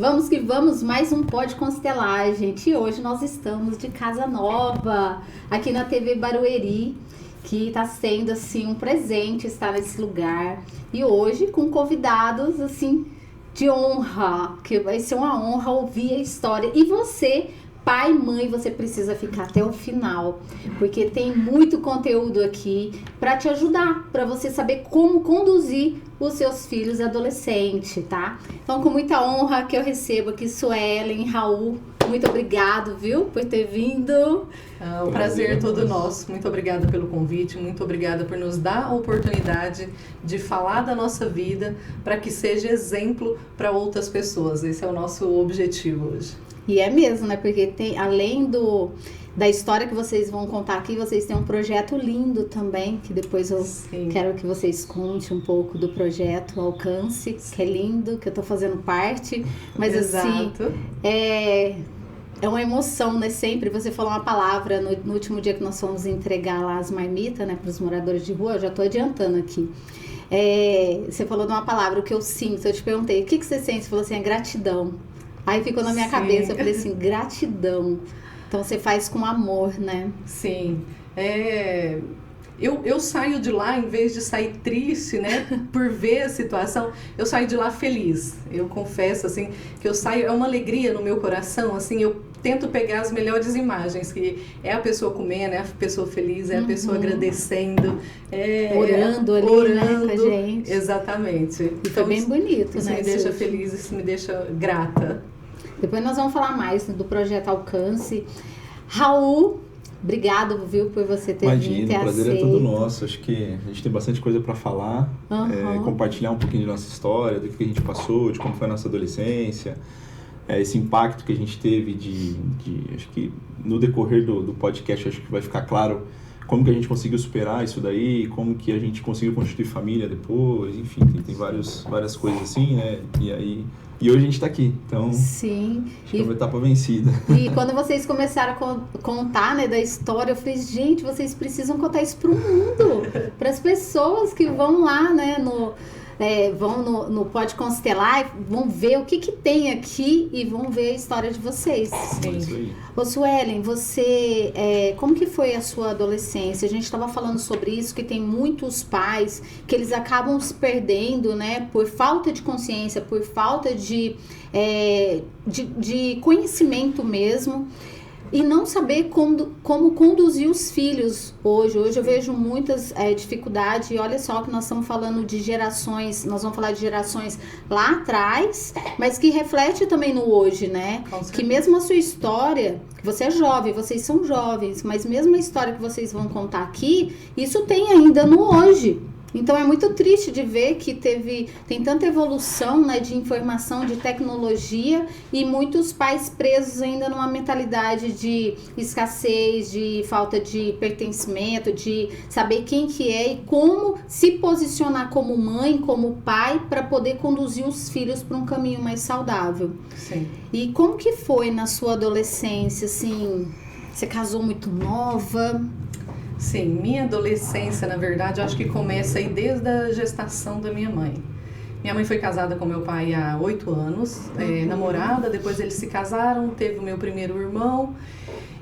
Vamos que vamos, mais um Pode Constelar, gente. E hoje nós estamos de casa nova, aqui na TV Barueri, que está sendo, assim, um presente estar nesse lugar. E hoje com convidados, assim, de honra, que vai ser uma honra ouvir a história. E você, pai, mãe, você precisa ficar até o final, porque tem muito conteúdo aqui para te ajudar, para você saber como conduzir os seus filhos adolescentes, tá? Então, com muita honra que eu recebo aqui Suelen, Raul, muito obrigado, viu, por ter vindo. O prazer é todo nosso. Muito obrigada pelo convite, muito obrigada por nos dar a oportunidade de falar da nossa vida para que seja exemplo para outras pessoas. Esse é o nosso objetivo hoje. E é mesmo, né? Porque tem, além da história que vocês vão contar aqui, vocês têm um projeto lindo também, que depois eu quero que vocês contem um pouco do projeto Alcance, que é lindo, que eu tô fazendo parte. Mas Exato. Assim, é uma emoção, né? Sempre você falou uma palavra no último dia que nós fomos entregar lá as marmitas, né, para os moradores de rua. Eu já tô adiantando aqui. Você falou de uma palavra, o que eu sinto. Eu te perguntei, o que você sente? Você falou assim, é gratidão. Aí ficou na minha cabeça, eu falei assim, gratidão. Então você faz com amor, né? Sim. Eu saio de lá, em vez de sair triste, né, por ver a situação, eu saio de lá feliz. Eu confesso, assim, que eu saio, é uma alegria no meu coração, assim, eu tento pegar as melhores imagens, que é a pessoa comendo, é a pessoa feliz, é a pessoa agradecendo. Orando ali, orando, né, com a gente. Exatamente. E então, foi bem bonito, isso né? Me deixa feliz, isso me deixa grata. Depois nós vamos falar mais do projeto Alcance. Raul, obrigado, viu, por você ter vindo. Imagina, o prazer é todo nosso. Acho que a gente tem bastante coisa para falar, compartilhar um pouquinho de nossa história, do que a gente passou, de como foi a nossa adolescência, esse impacto que a gente teve acho que no decorrer do podcast, acho que vai ficar claro como que a gente conseguiu superar isso daí, como que a gente conseguiu constituir família depois, enfim, tem várias coisas assim, né? E hoje a gente está aqui, então sim, acho que é uma etapa vencida. E quando vocês começaram a contar, né, da história, eu falei, gente, vocês precisam contar isso para o mundo, para as pessoas que vão lá, né, vão no Pode Constelar, vão ver o que tem aqui e vão ver a história de vocês. Sim. Ô Suelen, você, como que foi a sua adolescência? A gente estava falando sobre isso, que tem muitos pais que eles acabam se perdendo, né, por falta de consciência, por falta de conhecimento mesmo, e não saber como conduzir os filhos hoje. Hoje eu vejo muitas dificuldades, e olha só que nós estamos falando de gerações, nós vamos falar de gerações lá atrás, mas que reflete também no hoje, né? Que mesmo a sua história, você é jovem, vocês são jovens, mas mesmo a história que vocês vão contar aqui, isso tem ainda no hoje. Então é muito triste de ver que tem tanta evolução, né, de informação, de tecnologia, e muitos pais presos ainda numa mentalidade de escassez, de falta de pertencimento, de saber quem que é e como se posicionar como mãe, como pai, para poder conduzir os filhos para um caminho mais saudável. Sim. E como que foi na sua adolescência, assim, você casou muito nova? Sim, minha adolescência, na verdade, eu acho que começa aí desde a gestação da minha mãe. Minha mãe foi casada com meu pai há 8 anos, namorada, depois eles se casaram, teve o meu primeiro irmão.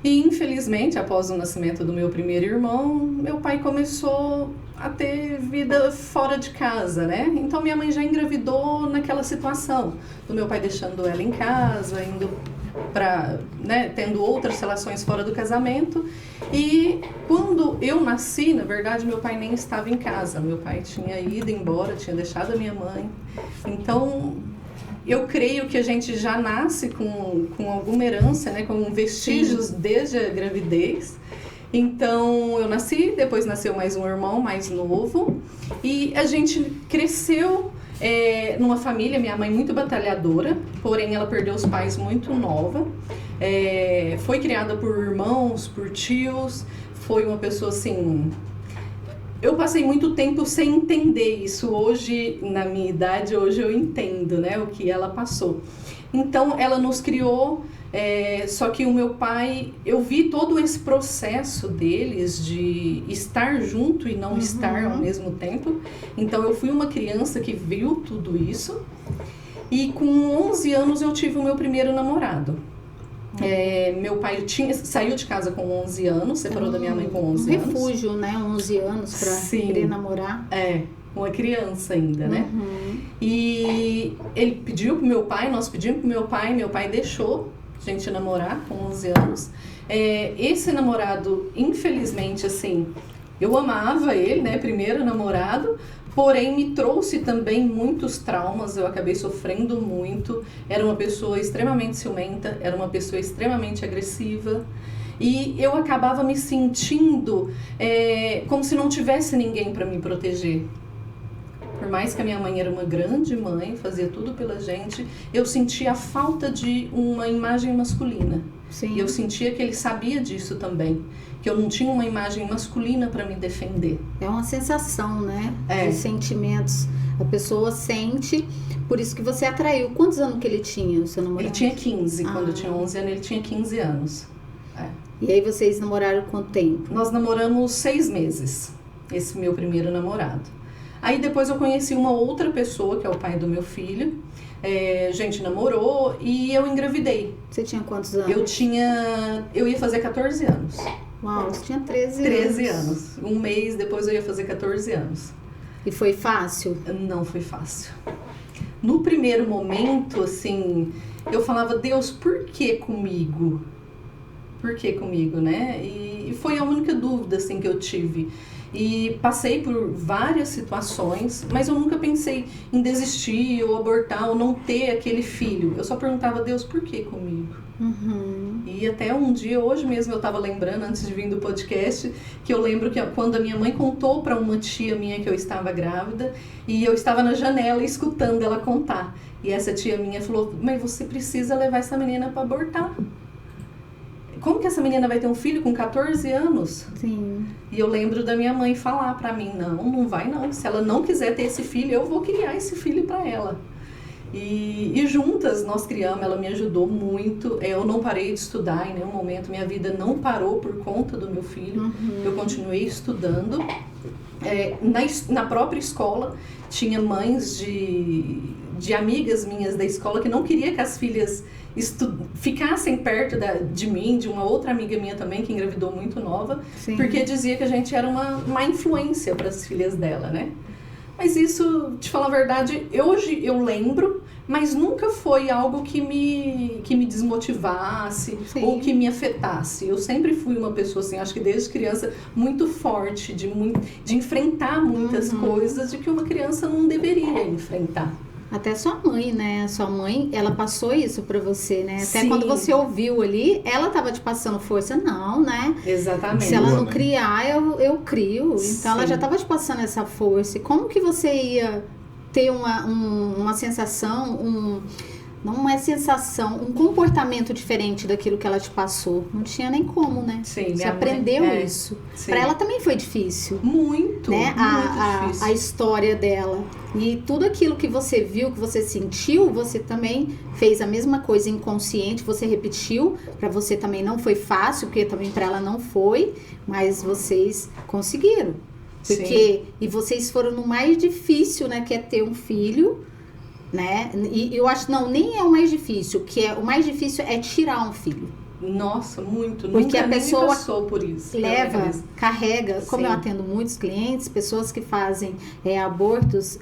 E, infelizmente, após o nascimento do meu primeiro irmão, meu pai começou a ter vida fora de casa, né? Então, minha mãe já engravidou naquela situação, do meu pai deixando ela em casa, indo tendo outras relações fora do casamento. E quando eu nasci, na verdade, meu pai nem estava em casa. Meu pai tinha ido embora, tinha deixado a minha mãe. Então, eu creio que a gente já nasce com alguma herança, né, com vestígios desde a gravidez. Então, eu nasci, depois nasceu mais um irmão mais novo. E a gente cresceu numa família, minha mãe muito batalhadora, porém ela perdeu os pais muito nova. Foi criada por irmãos, por tios, foi uma pessoa assim... Eu passei muito tempo sem entender isso. Hoje, na minha idade, hoje eu entendo, né, o que ela passou. Então, ela nos criou, só que o meu pai, eu vi todo esse processo deles de estar junto e não estar ao mesmo tempo. Então, eu fui uma criança que viu tudo isso. E com 11 anos eu tive o meu primeiro namorado. Meu pai saiu de casa com 11 anos, separou da minha mãe com 11 anos. Refúgio, né? 11 anos pra querer namorar. Uma criança ainda, né? E ele pediu pro meu pai, nós pedimos pro meu pai deixou a gente namorar com 11 anos. Esse namorado, infelizmente, assim, eu amava ele, né? Primeiro namorado, porém me trouxe também muitos traumas, eu acabei sofrendo muito. Era uma pessoa extremamente ciumenta, era uma pessoa extremamente agressiva. E eu acabava me sentindo como se não tivesse ninguém para me proteger. Por mais que a minha mãe era uma grande mãe, fazia tudo pela gente, eu sentia a falta de uma imagem masculina. Sim. E eu sentia que ele sabia disso também, que eu não tinha uma imagem masculina para me defender. É uma sensação, né? De sentimentos. A pessoa sente, por isso que você atraiu. Quantos anos que ele tinha, o seu namorado? Ele tinha 15, quando eu tinha 11 anos, ele tinha 15 anos. E aí vocês namoraram quanto tempo? Nós namoramos 6 meses, esse meu primeiro namorado. Aí depois eu conheci uma outra pessoa, que é o pai do meu filho. A gente namorou e eu engravidei. Você tinha quantos anos? Eu ia fazer 14 anos. Uau, você tinha 13 anos. Um mês depois eu ia fazer 14 anos. E foi fácil? Não foi fácil. No primeiro momento, assim, eu falava, Deus, por que comigo? Por que comigo, né? E foi a única dúvida, assim, que eu tive. E passei por várias situações, mas eu nunca pensei em desistir ou abortar ou não ter aquele filho. Eu só perguntava, Deus, por que comigo? E até um dia, hoje mesmo eu estava lembrando, antes de vir do podcast, que eu lembro que quando a minha mãe contou para uma tia minha que eu estava grávida, e eu estava na janela escutando ela contar. E essa tia minha falou, mas você precisa levar essa menina para abortar. Como que essa menina vai ter um filho com 14 anos? Sim. E eu lembro da minha mãe falar pra mim, não vai não. Se ela não quiser ter esse filho, eu vou criar esse filho pra ela. E juntas nós criamos, ela me ajudou muito. Eu não parei de estudar em nenhum momento, minha vida não parou por conta do meu filho. Eu continuei estudando. Na própria escola, tinha mães de amigas minhas da escola que não queria que as filhas ficassem perto de mim, de uma outra amiga minha também, que engravidou muito nova. Sim. Porque dizia que a gente era uma má influência para as filhas dela, né? Mas isso, te falar a verdade, hoje eu lembro, mas nunca foi algo que me desmotivasse. Sim. Ou que me afetasse. Eu sempre fui uma pessoa, assim, acho que desde criança, muito forte, de enfrentar muitas coisas de que uma criança não deveria enfrentar. Até sua mãe, né? Sua mãe, ela passou isso pra você, né? Até Sim. quando você ouviu ali, ela tava te passando força. Não, né? Exatamente. Se ela não criar, eu crio. Sim. Então, ela já tava te passando essa força. E como que você ia ter uma sensação, não é sensação, um comportamento diferente daquilo que ela te passou? Não tinha nem como, né? Sim, você aprendeu isso. Sim. Pra ela também foi difícil. Muito, né? Muito difícil. A história dela. E tudo aquilo que você viu, que você sentiu, você também fez a mesma coisa inconsciente, você repetiu. Pra você também não foi fácil, porque também pra ela não foi, mas vocês conseguiram. Porque, e vocês foram no mais difícil, né? Que é ter um filho, né? E eu acho, nem é o mais difícil, o mais difícil é tirar um filho. Nossa, muito. Porque nunca a pessoa passou por isso. Carrega, como Sim. eu atendo muitos clientes, pessoas que fazem abortos,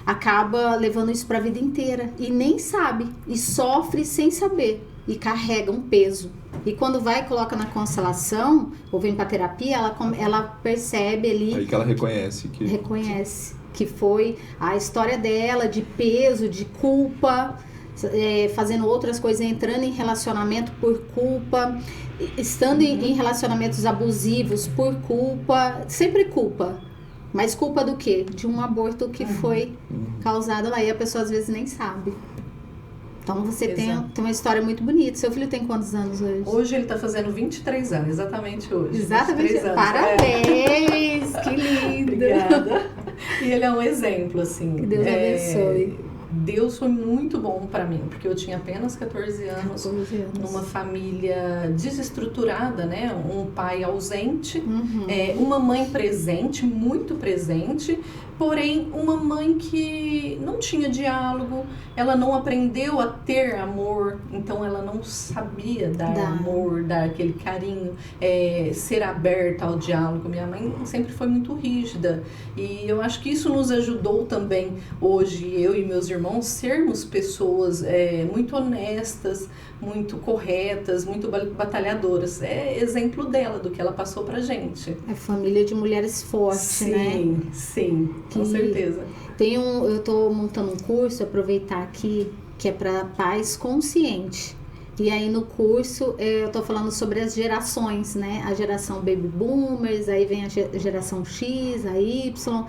acaba levando isso para a vida inteira e nem sabe, e sofre sem saber, e carrega um peso. E quando vai e coloca na constelação, ou vem para terapia, ela percebe ali... Aí que ela reconhece que foi a história dela de peso, de culpa... fazendo outras coisas, entrando em relacionamento por culpa, estando em relacionamentos abusivos por culpa, sempre culpa. Mas culpa do quê? De um aborto que foi causado lá e a pessoa às vezes nem sabe. Então você tem uma história muito bonita. Seu filho tem quantos anos hoje? Hoje ele tá fazendo 23 anos, exatamente hoje. Exatamente. Anos. Parabéns! Que lindo! Obrigada. E ele é um exemplo, assim. Que Deus abençoe. Deus foi muito bom para mim, porque eu tinha apenas 14 anos, numa família desestruturada, né? Um pai ausente, uma mãe presente, muito presente, porém uma mãe que não tinha diálogo, ela não aprendeu a ter amor, então ela não sabia dar amor, dar aquele carinho, ser aberta ao diálogo. Minha mãe sempre foi muito rígida, e eu acho que isso nos ajudou também hoje, eu e meus irmãos, sermos pessoas muito honestas, muito corretas, muito batalhadoras. É exemplo dela, do que ela passou pra gente. É família de mulheres fortes, sim, né? Sim, com certeza. Eu tô montando um curso, aproveitar aqui, que é para pais consciente. E aí no curso eu tô falando sobre as gerações, né? A geração Baby Boomers, aí vem a geração X, a Y.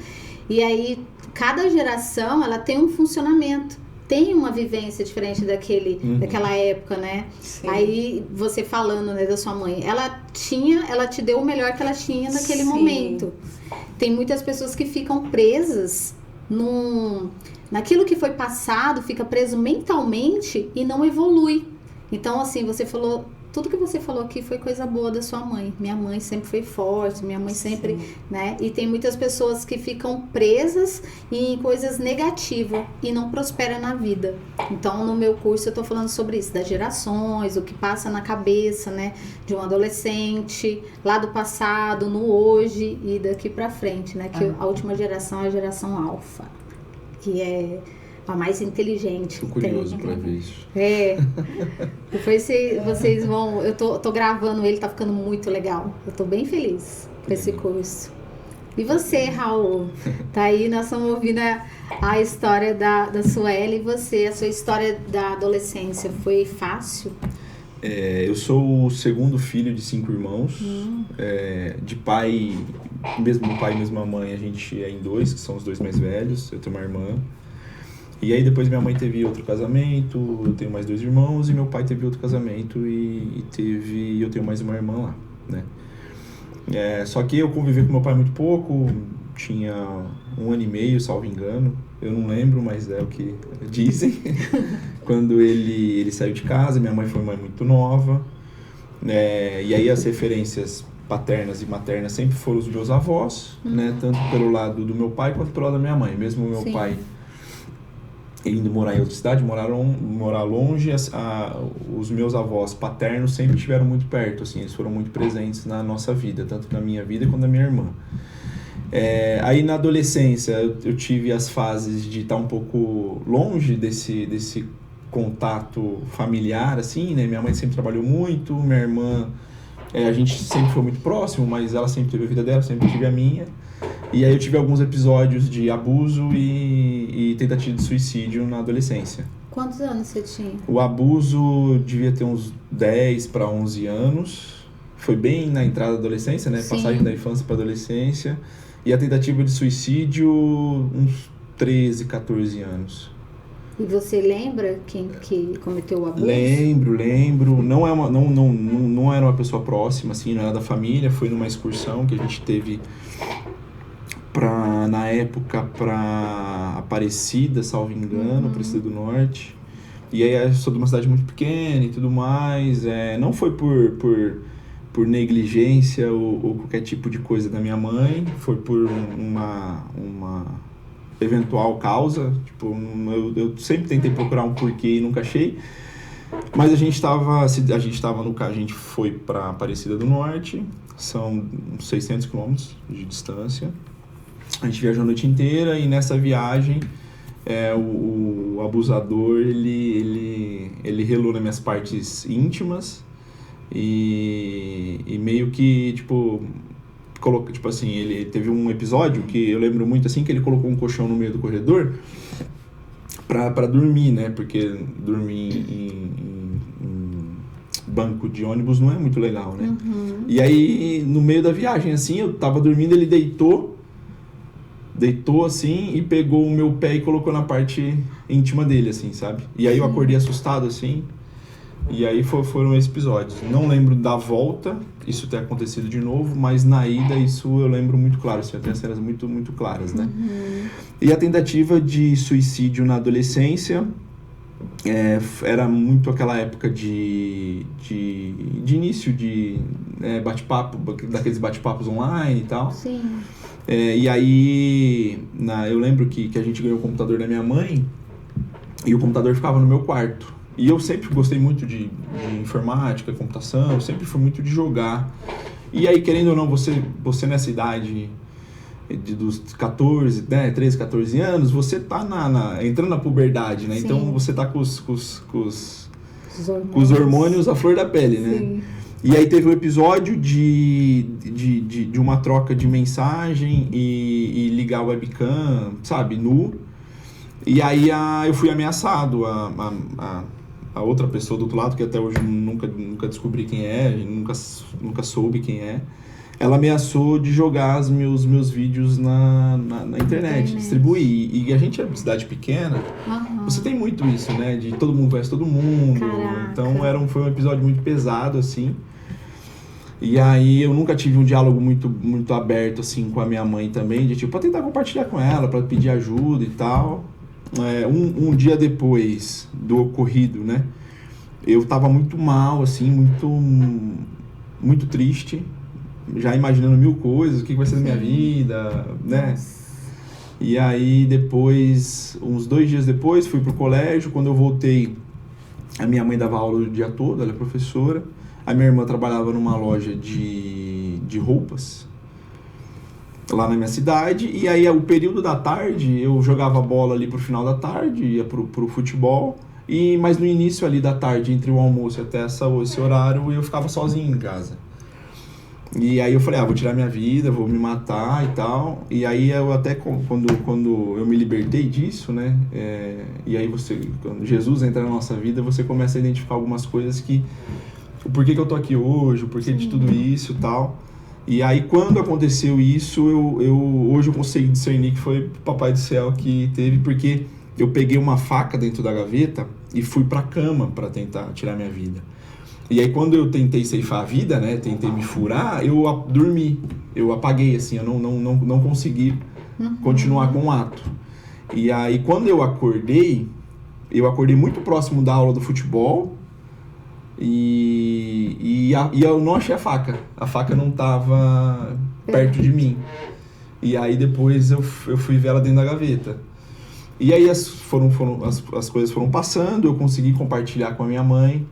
E aí cada geração ela tem um funcionamento, tem uma vivência diferente daquela época, né? Sim. Aí você falando, né, da sua mãe, ela te deu o melhor que ela tinha naquele momento. Tem muitas pessoas que ficam presas naquilo que foi passado, fica preso mentalmente e não evolui. Então, assim, você falou, tudo que você falou aqui foi coisa boa da sua mãe. Minha mãe sempre foi forte, minha mãe sempre, né? E tem muitas pessoas que ficam presas em coisas negativas e não prosperam na vida. Então, no meu curso eu tô falando sobre isso, das gerações, o que passa na cabeça, né? De um adolescente, lá do passado, no hoje e daqui pra frente, né? Que a última geração é a geração alfa, que é a mais inteligente. Tô curioso pra ver isso. Depois vocês vão... Eu tô gravando ele, tá ficando muito legal. Eu tô bem feliz com esse curso. E você, Raul? Tá aí, nós estamos ouvindo a história da Sueli. E você, a sua história da adolescência, foi fácil? Eu sou o segundo filho de 5 irmãos. De pai, mesmo pai e mesma mãe, a gente é em 2, que são os 2 mais velhos. Eu tenho uma irmã. E aí depois minha mãe teve outro casamento, eu tenho mais 2 irmãos, e meu pai teve outro casamento e eu tenho mais uma irmã lá, né? Só que eu convivi com meu pai muito pouco, tinha 1 ano e meio, salvo engano, eu não lembro, mas é o que dizem. Quando ele saiu de casa, minha mãe foi mãe muito nova, e aí as referências paternas e maternas sempre foram os meus avós, né? Tanto pelo lado do meu pai quanto pelo lado da minha mãe, mesmo o meu pai indo morar em outra cidade, morar longe, os meus avós paternos sempre estiveram muito perto, assim, eles foram muito presentes na nossa vida, tanto na minha vida quanto na minha irmã. Aí na adolescência eu tive as fases de estar um pouco longe desse contato familiar, assim, né? Minha mãe sempre trabalhou muito, minha irmã, a gente sempre foi muito próximo, mas ela sempre teve a vida dela, sempre tive a minha. E aí eu tive alguns episódios de abuso e tentativa de suicídio na adolescência. Quantos anos você tinha? O abuso devia ter uns 10 para 11 anos. Foi bem na entrada da adolescência, né? Sim. Passagem da infância para adolescência. E a tentativa de suicídio, uns 13, 14 anos. E você lembra quem que cometeu o abuso? Lembro. Não era uma pessoa próxima, assim, não era da família. Foi numa excursão que a gente teve na época para Aparecida, salvo engano, Aparecida do Norte. E aí eu sou de uma cidade muito pequena e tudo mais. Não foi por negligência ou qualquer tipo de coisa da minha mãe, foi por uma eventual causa. Tipo, eu sempre tentei procurar um porquê e nunca achei. Mas a gente foi para Aparecida do Norte, são uns 600 quilômetros de distância. A gente viajou a noite inteira e nessa viagem o abusador ele relou nas minhas partes íntimas e meio que ele teve um episódio que eu lembro muito assim, que ele colocou um colchão no meio do corredor para dormir, né? Porque dormir em banco de ônibus não é muito legal, né? E aí no meio da viagem assim, eu tava dormindo, ele deitou assim e pegou o meu pé e colocou na parte íntima dele, assim, sabe? E aí eu acordei assustado, assim. E aí foram esses episódios. Não lembro da volta, isso ter acontecido de novo, mas na ida isso eu lembro muito claro, assim, eu tenho cenas muito, muito claras, né? E a tentativa de suicídio na adolescência, era muito aquela época de início de bate-papo, daqueles bate-papos online e tal. Sim. E aí, eu lembro que a gente ganhou o computador da minha mãe e o computador ficava no meu quarto. E eu sempre gostei muito de informática, computação, eu sempre fui muito de jogar. E aí, querendo ou não, você nessa idade dos 14, né, 13, 14 anos, você tá entrando na puberdade, né? Sim. Então você tá com os hormônios à flor da pele, né? Sim. E aí teve um episódio de uma troca de mensagem e ligar o webcam, sabe, nu. E aí eu fui ameaçado, a outra pessoa do outro lado, que até hoje nunca descobri quem é, nunca soube quem é. Ela ameaçou de jogar os meus vídeos na internet, distribuir. E a gente é uma cidade pequena, você tem muito isso, né? De todo mundo conhece todo mundo. Caraca. Então foi um episódio muito pesado, assim. E aí eu nunca tive um diálogo muito, muito aberto, assim, com a minha mãe também, de tipo, pra tentar compartilhar com ela, pra pedir ajuda e tal. Um dia depois do ocorrido, né? Eu tava muito mal, assim, muito, muito triste. Já imaginando mil coisas, o que vai ser da minha vida, né? E aí depois, uns 2 dias depois, fui pro colégio. Quando eu voltei, a minha mãe dava aula o dia todo, ela é professora. A minha irmã trabalhava numa loja de roupas, lá na minha cidade. E aí, o período da tarde, eu jogava bola ali pro final da tarde, ia pro futebol. Mas no início ali da tarde, entre o almoço até esse horário, eu ficava sozinho em casa. E aí eu falei, vou tirar minha vida, vou me matar e tal. E aí eu até, quando eu me libertei disso, né? E aí quando Jesus entra na nossa vida, você começa a identificar algumas coisas o porquê que eu tô aqui hoje, o porquê de tudo isso e tal. E aí quando aconteceu isso, hoje eu consegui discernir que foi o Papai do Céu que teve, porque eu peguei uma faca dentro da gaveta e fui pra cama pra tentar tirar minha vida. E aí quando eu tentei ceifar a vida, né, tentei me furar, eu dormi, eu apaguei, assim, eu não consegui continuar com o ato. E aí quando eu acordei muito próximo da aula do futebol e eu não achei a faca não estava perto de mim. E aí depois eu fui ver ela dentro da gaveta. E aí as coisas foram passando, eu consegui compartilhar com a minha mãe.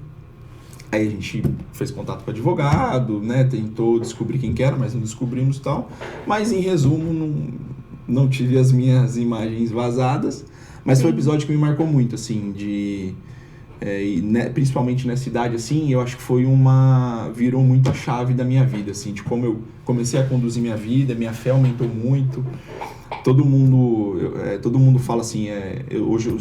Aí a gente fez contato com o advogado, né? Tentou descobrir quem que era, mas não descobrimos e tal. Mas em resumo, não tive as minhas imagens vazadas. Mas foi um episódio que me marcou muito, assim, principalmente nessa idade, assim, eu acho que virou muito a chave da minha vida, assim, de como eu comecei a conduzir minha vida, minha fé aumentou muito. Todo mundo fala assim, hoje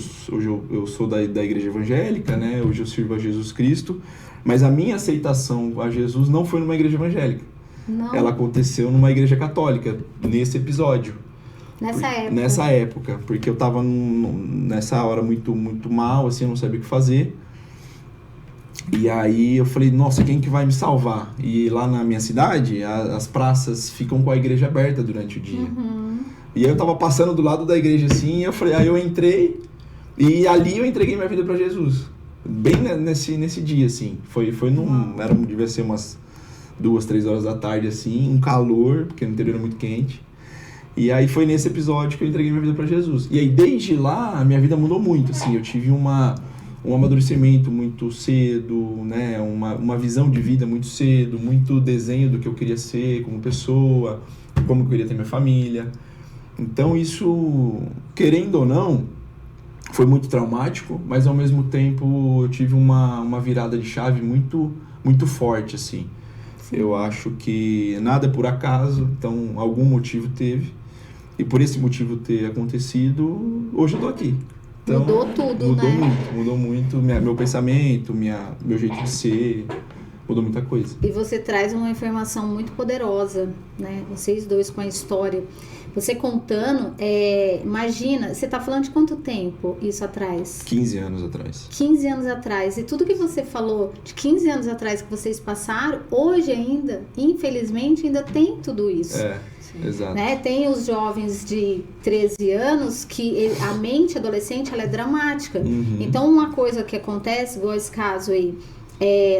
eu sou da igreja evangélica, né? Hoje eu sirvo a Jesus Cristo, mas a minha aceitação a Jesus não foi numa igreja evangélica. Não. Ela aconteceu numa igreja católica, nesse episódio. Nessa época, porque eu tava nessa hora muito, muito mal, assim, eu não sabia o que fazer. E aí eu falei, nossa, quem que vai me salvar? E lá na minha cidade, as praças ficam com a igreja aberta durante o dia. E aí eu tava passando do lado da igreja assim, aí eu entrei, e ali eu entreguei minha vida para Jesus. Bem nesse dia, assim. Devia ser umas 2, 3 horas da tarde, assim, um calor, porque no interior era muito quente. E aí foi nesse episódio que eu entreguei minha vida para Jesus. E aí desde lá, a minha vida mudou muito, assim. Eu tive um amadurecimento muito cedo, né? Uma visão de vida muito cedo, muito desenho do que eu queria ser como pessoa, como eu queria ter minha família. Então isso, querendo ou não, foi muito traumático, mas ao mesmo tempo eu tive uma virada de chave muito, muito forte, assim. Sim. Eu acho que nada é por acaso, então algum motivo teve. E por esse motivo ter acontecido, hoje eu tô aqui. Então, mudou tudo, mudou muito meu pensamento, meu jeito de ser, Mudou muita coisa. E você traz uma informação muito poderosa, né? Vocês dois com a história. Você contando, imagina, você tá falando de quanto tempo isso atrás? 15 anos atrás. 15 anos atrás. E tudo que você falou de 15 anos atrás que vocês passaram, hoje ainda, infelizmente, ainda tem tudo isso. Exato. Né? Tem os jovens de 13 anos que a mente adolescente ela é dramática. Então, uma coisa que acontece, igual esse caso aí,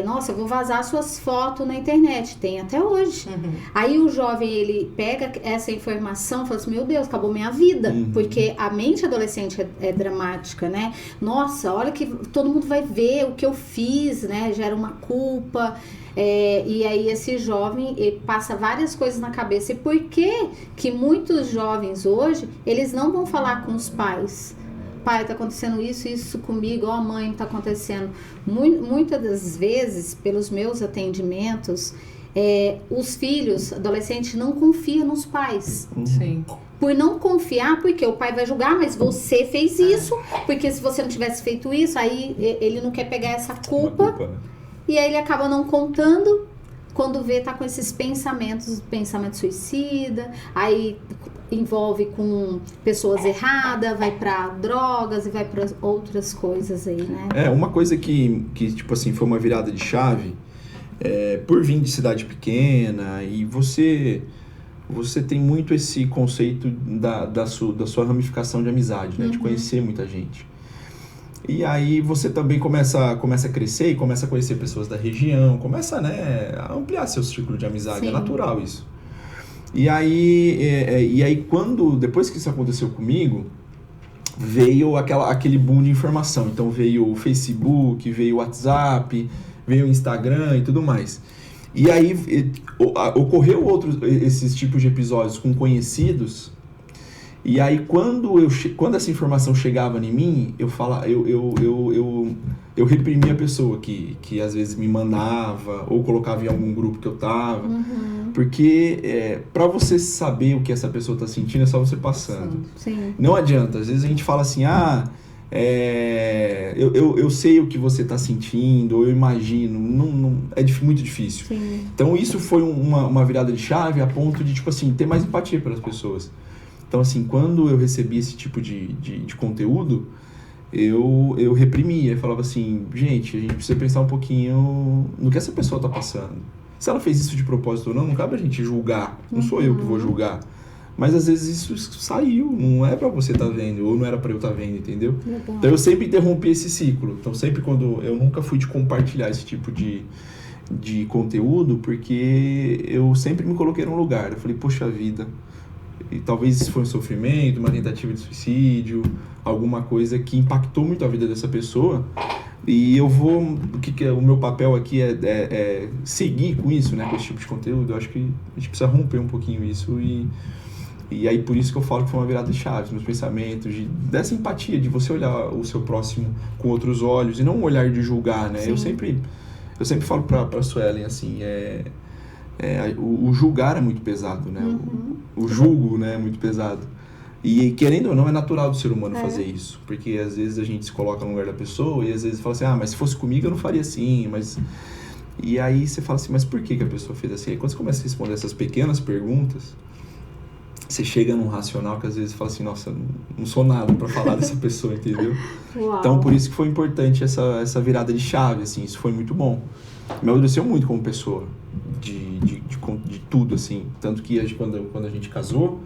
nossa, eu vou vazar suas fotos na internet. Tem até hoje. Aí o jovem, ele pega essa informação e fala assim, meu Deus, acabou minha vida. Porque a mente adolescente é dramática, né? Nossa, olha que todo mundo vai ver o que eu fiz, né? Gera uma culpa. E aí esse jovem passa várias coisas na cabeça. E por que muitos jovens hoje, eles não vão falar com os pais? Pai, tá acontecendo isso comigo, ó, mãe, tá acontecendo. Muitas das vezes, pelos meus atendimentos, os filhos, adolescentes, não confiam nos pais. Sim. Por não confiar, porque o pai vai julgar, mas você fez isso, porque se você não tivesse feito isso, aí ele não quer pegar essa culpa, né? E aí ele acaba não contando, quando vê, tá com esses pensamento suicida, aí envolve com pessoas erradas, vai para drogas e vai para outras coisas aí, né? Uma coisa que tipo assim, foi uma virada de chave, por vir de cidade pequena, e você tem muito esse conceito da sua ramificação de amizade, né? De conhecer muita gente. E aí você também começa a crescer e começa a conhecer pessoas da região, começa, né, a ampliar seu círculo de amizade. Sim. É natural isso. E aí depois que isso aconteceu comigo, veio aquele boom de informação. Então veio o Facebook, veio o WhatsApp, veio o Instagram e tudo mais. E aí ocorreu esses tipos de episódios com conhecidos. E aí quando essa informação chegava em mim, eu reprimia a pessoa que às vezes me mandava ou colocava em algum grupo que eu tava. Porque para você saber o que essa pessoa tá sentindo é só você passando. Sim. Não adianta, às vezes a gente fala assim, eu sei o que você tá sentindo, ou eu imagino, muito difícil. Sim. Então isso foi uma virada de chave a ponto de, tipo assim, ter mais empatia pelas pessoas. Então, assim, quando eu recebi esse tipo de conteúdo, eu reprimia. Eu falava assim, gente, a gente precisa pensar um pouquinho no que essa pessoa tá passando. Se ela fez isso de propósito ou não cabe a gente julgar. Não sou eu que vou julgar. Mas, às vezes, isso saiu. Não é pra você estar vendo, ou não era pra eu estar vendo, entendeu? Legal. Então, eu sempre interrompi esse ciclo. Então, sempre quando... Eu nunca fui de compartilhar esse tipo de conteúdo, porque eu sempre me coloquei num lugar. Eu falei, poxa vida... E talvez isso foi um sofrimento, uma tentativa de suicídio, alguma coisa que impactou muito a vida dessa pessoa. E o meu papel aqui é seguir com isso, né, com esse tipo de conteúdo. Eu acho que a gente precisa romper um pouquinho isso e aí por isso que eu falo que foi uma virada de chave, meus pensamentos, dessa empatia, de você olhar o seu próximo com outros olhos e não um olhar de julgar, né? Eu sempre falo pra Suelen, assim, o julgar é muito pesado, né? O julgo, né, é muito pesado. E querendo ou não, é natural do ser humano fazer isso. Porque às vezes a gente se coloca no lugar da pessoa e às vezes fala assim, mas se fosse comigo eu não faria assim, mas... E aí você fala assim, mas por que a pessoa fez assim? Aí quando você começa a responder essas pequenas perguntas, você chega num racional que às vezes fala assim, nossa, não sou nada pra falar dessa pessoa, entendeu? Uau. Então por isso que foi importante essa virada de chave, assim, isso foi muito bom. Me amadureceu muito como pessoa, de tudo, assim. Tanto que quando a gente casou,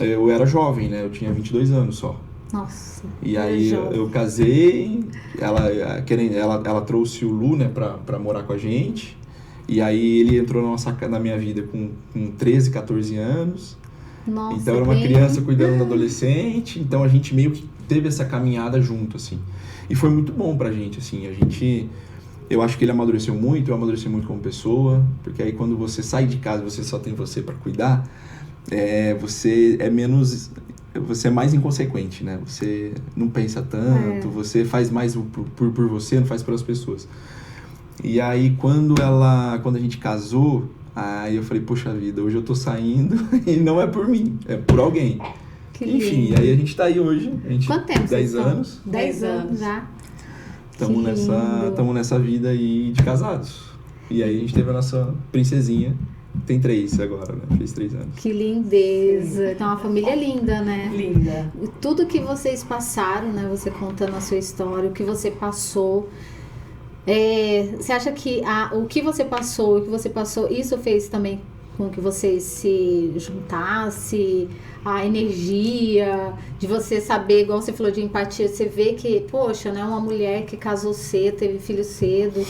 eu era jovem, né? Eu tinha 22 anos só. Nossa. E aí eu casei, ela trouxe o Lu, né, pra morar com a gente. E aí ele entrou na minha vida com 13, 14 anos. Nossa, então era uma criança cuidando do adolescente. Então a gente meio que teve essa caminhada junto, assim. E foi muito bom pra gente, assim. Eu acho que ele amadureceu muito, eu amadureci muito como pessoa, porque aí quando você sai de casa, você só tem você para cuidar, você é mais inconsequente, né? Você não pensa tanto, você faz mais por você, não faz pelas pessoas. E aí quando a gente casou, aí eu falei, poxa vida, hoje eu tô saindo e não é por mim, é por alguém. Enfim, aí a gente tá aí hoje. Quanto tempo? 10 anos. 10 anos já. Estamos nessa vida aí de casados. E aí a gente teve a nossa princesinha, tem 3 agora, né? Fez 3 anos. Que lindeza. Então, uma família linda, né? Linda. Tudo que vocês passaram, né? Você contando a sua história, o que você passou. Você acha que o que você passou, isso fez também com que vocês se juntassem, a energia de você saber, igual você falou de empatia, você vê que, poxa, né, uma mulher que casou cedo, teve filho cedo,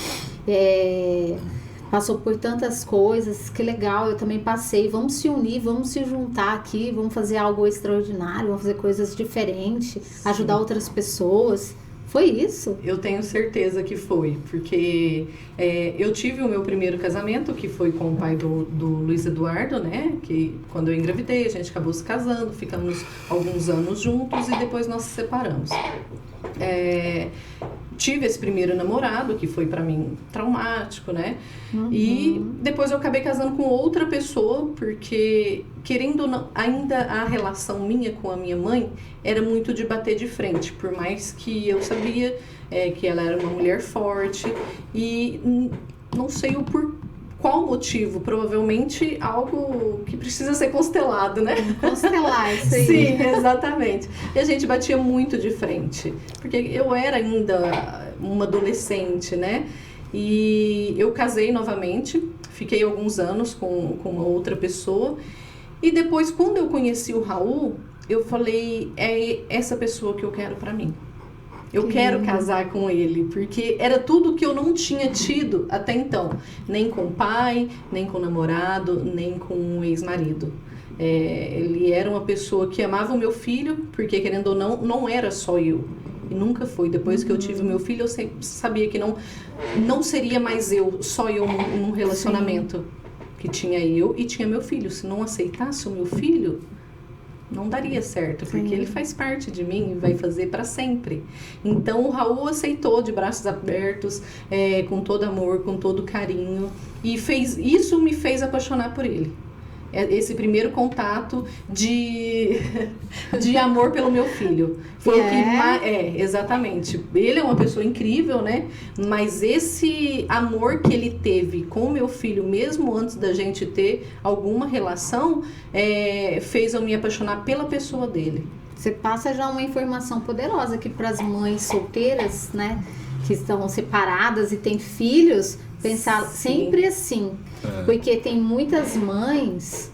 passou por tantas coisas, que legal, eu também passei, vamos se unir, vamos se juntar aqui, vamos fazer algo extraordinário, vamos fazer coisas diferentes, ajudar outras pessoas. Foi isso? Eu tenho certeza que foi, porque eu tive o meu primeiro casamento, que foi com o pai do Luiz Eduardo, né? Que quando eu engravidei, a gente acabou se casando, ficamos alguns anos juntos e depois nós se separamos. Tive esse primeiro namorado, que foi pra mim traumático, né? Uhum. E depois eu acabei casando com outra pessoa, porque, querendo ou não, ainda a relação minha com a minha mãe era muito de bater de frente, por mais que eu sabia que ela era uma mulher forte e não sei qual motivo, provavelmente algo que precisa ser constelado, né? Constelar, isso aí. Sim, exatamente. E a gente batia muito de frente, porque eu era ainda uma adolescente, né? E eu casei novamente, fiquei alguns anos com uma outra pessoa, e depois, quando eu conheci o Raul, eu falei, é essa pessoa que eu quero pra mim. Eu quero casar com ele, porque era tudo que eu não tinha tido até então. Nem com o pai, nem com o namorado, nem com o ex-marido. Ele era uma pessoa que amava o meu filho, porque querendo ou não era só eu. E nunca foi. Depois que eu tive o meu filho, eu sempre sabia que não seria mais só eu num relacionamento. Sim. Que tinha eu e tinha meu filho. Se não aceitasse o meu filho, não daria certo, porque Sim. ele faz parte de mim e vai fazer para sempre. Então o Raul aceitou de braços abertos, com todo amor, com todo carinho, e isso me fez apaixonar por ele. Esse primeiro contato de amor pelo meu filho. Foi o que exatamente. Ele é uma pessoa incrível, né? Mas esse amor que ele teve com o meu filho, mesmo antes da gente ter alguma relação, fez eu me apaixonar pela pessoa dele. Você passa já uma informação poderosa aqui para as mães solteiras, né? Que estão separadas e têm filhos, pensar Sim. sempre assim. Porque tem muitas mães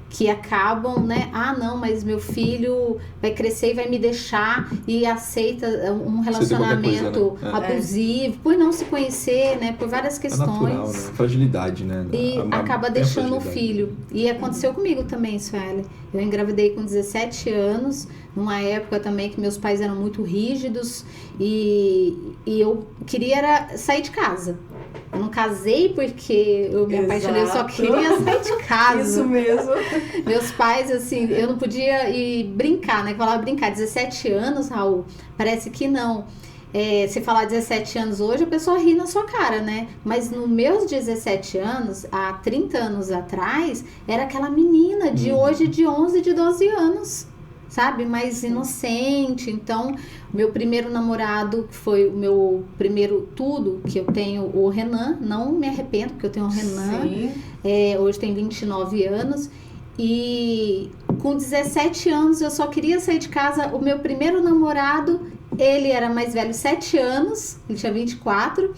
que acabam, né? Ah, não, mas meu filho vai crescer e vai me deixar e aceita um relacionamento coisa, né? Abusivo, por não se conhecer, né? Por várias questões. É natural, né? Fragilidade, né? E acaba deixando o filho. E aconteceu comigo também, Sueli. Eu engravidei com 17 anos, numa época também que meus pais eram muito rígidos e eu queria sair de casa. Eu não casei porque eu me apaixonei, eu só queria sair de casa. Isso mesmo. Meus pais, assim, eu não podia ir brincar, né? Falava brincar, 17 anos, Raul, parece que não. Se falar 17 anos hoje, a pessoa ri na sua cara, né? Mas nos meus 17 anos, há 30 anos atrás, era aquela menina de hoje de 11, de 12 anos. Sabe, mais inocente. Então, meu primeiro namorado, que foi o meu primeiro tudo, que eu tenho o Renan, não me arrependo, porque eu tenho o Renan, hoje tem 29 anos, e com 17 anos eu só queria sair de casa. O meu primeiro namorado, ele era mais velho 7 anos, ele tinha 24,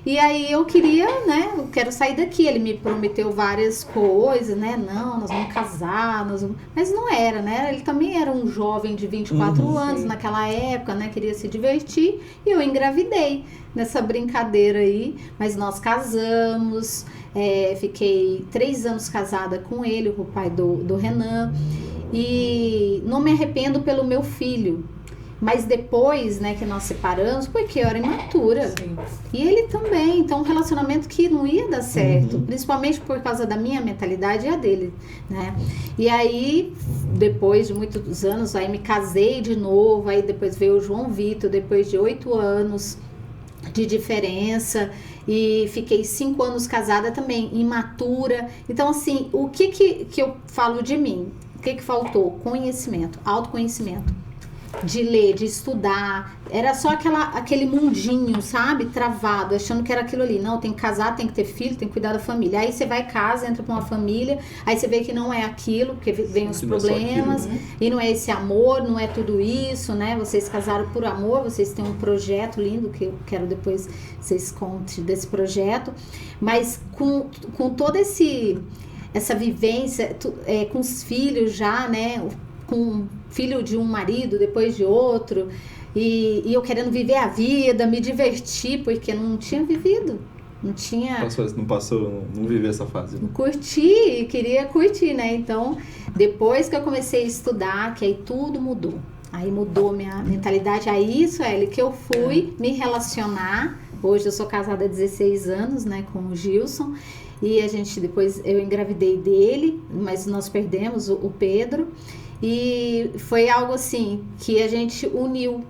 e aí eu queria, né, eu quero sair daqui. Ele me prometeu várias coisas, né, não, nós vamos casar, mas não era, né, ele também era um jovem de 24 anos sim. naquela época, né, queria se divertir, e eu engravidei nessa brincadeira aí, mas nós casamos, fiquei 3 anos casada com ele, com o pai do Renan, e não me arrependo pelo meu filho. Mas depois, né, que nós separamos, porque eu era imatura. Sim. E ele também. Então, um relacionamento que não ia dar certo. Principalmente por causa da minha mentalidade e a dele, né? E aí, depois de muitos anos, aí me casei de novo. Aí depois veio o João Vitor, depois de 8 anos de diferença. E fiquei 5 anos casada também, imatura. Então, assim, o que eu falo de mim? O que faltou? Conhecimento, autoconhecimento. de ler, de estudar. Era só aquele mundinho, sabe? Travado, achando que era aquilo ali. Não, tem que casar, tem que ter filho, tem que cuidar da família. Aí você vai, casa, entra pra uma família, aí você vê que não é aquilo, porque vem os problemas, e não é esse amor, não é tudo isso, né? Vocês casaram por amor, vocês têm um projeto lindo, que eu quero depois vocês contem desse projeto. Mas com toda essa vivência, com os filhos já, né? Com filho de um marido, depois de outro, e eu querendo viver a vida, me divertir, porque não tinha vivido, não viveu essa fase. Não curti, queria curtir, né? Então, depois que eu comecei a estudar, que aí tudo mudou. Aí mudou minha mentalidade, aí, Sueli, que eu fui me relacionar. Hoje eu sou casada há 16 anos, né, com o Gilson, e depois eu engravidei dele, mas nós perdemos o Pedro. E foi algo assim, que a gente uniu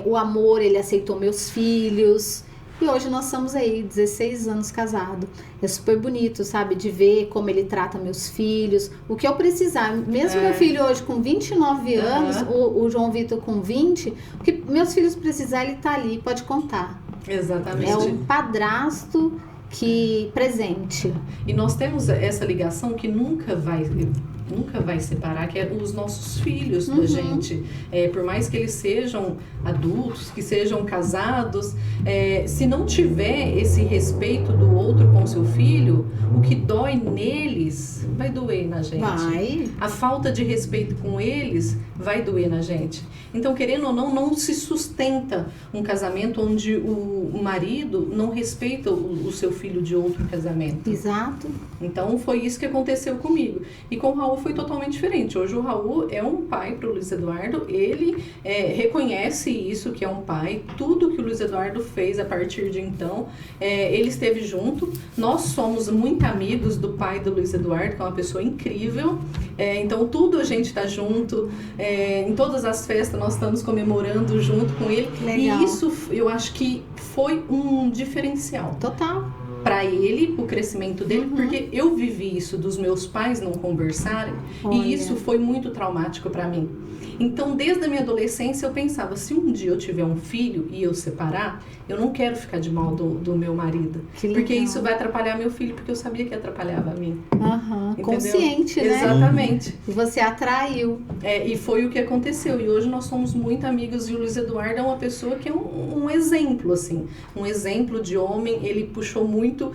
o amor, ele aceitou meus filhos. E hoje nós estamos aí, 16 anos casados. É super bonito, sabe? De ver como ele trata meus filhos. O que eu precisar. Mesmo meu filho hoje com 29 anos, o João Vitor com 20, o que meus filhos precisar, ele tá ali, pode contar. Exatamente. É um padrasto presente. E nós temos essa ligação que nunca vai separar, que é os nossos filhos da gente. Por mais que eles sejam adultos, que sejam casados, se não tiver esse respeito do outro com seu filho, o que dói neles vai doer na gente. Vai. A falta de respeito com eles vai doer na gente. Então, querendo ou não se sustenta um casamento onde o marido não respeita o seu filho de outro casamento. Exato. Então, foi isso que aconteceu comigo. E com o Raul foi totalmente diferente. Hoje o Raul é um pai para o Luiz Eduardo, ele reconhece isso, que é um pai, tudo que o Luiz Eduardo fez a partir de então, ele esteve junto. Nós somos muito amigos do pai do Luiz Eduardo, que é uma pessoa incrível, então tudo a gente está junto, em todas as festas nós estamos comemorando junto com ele. Legal. E isso eu acho que foi um diferencial. Total. Para ele, o crescimento dele, porque eu vivi isso dos meus pais não conversarem. Olha. E isso foi muito traumático para mim. Então, desde a minha adolescência, eu pensava, se um dia eu tiver um filho e eu separar, eu não quero ficar de mal do meu marido. Porque isso vai atrapalhar meu filho, porque eu sabia que atrapalhava a mim. Consciente, né? Exatamente. E você atraiu. E foi o que aconteceu. E hoje nós somos muito amigos, e o Luiz Eduardo é uma pessoa que é um exemplo, assim. Um exemplo de homem. Ele puxou muito